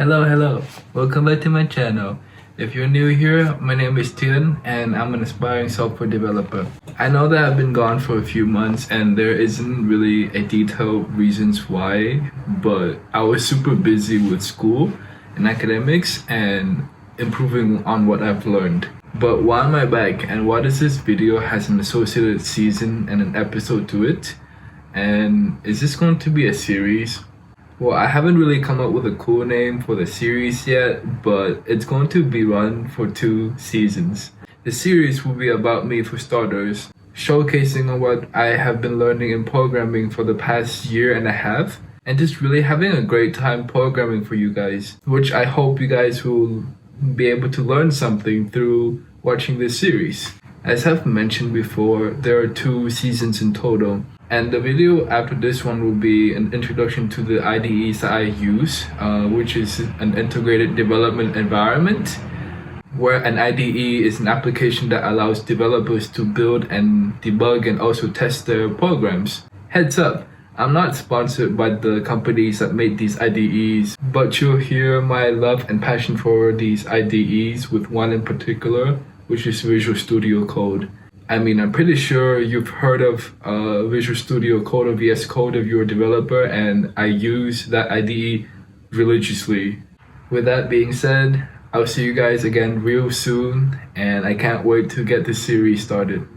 Hello. Welcome back to my channel. If you're new here, my name is Thuan and I'm an aspiring software developer. I know that I've been gone for a few months and there isn't really a detailed reasons why, but I was super busy with school and academics and improving on what I've learned. But why am I back, and why does this video has an associated season and an episode to it? And is this going to be a series? Well, I haven't really come up with a cool name for the series yet, but it's going to be run for 2 seasons. The series will be about me for starters, showcasing on what I have been learning in programming for the past year and a half, and just really having a great time programming for you guys, which I hope you guys will be able to learn something through watching this series. As I've mentioned before, there are 2 seasons in total. And the video after this one will be an introduction to the IDEs that I use, which is an integrated development environment, where an IDE is an application that allows developers to build and debug and also test their programs. Heads up, I'm not sponsored by the companies that made these IDEs, but you'll hear my love and passion for these IDEs with one in particular, which is Visual Studio Code. I mean, I'm pretty sure you've heard of Visual Studio Code or VS Code if you're a developer, and I use that IDE religiously. With that being said, I'll see you guys again real soon, and I can't wait to get this series started.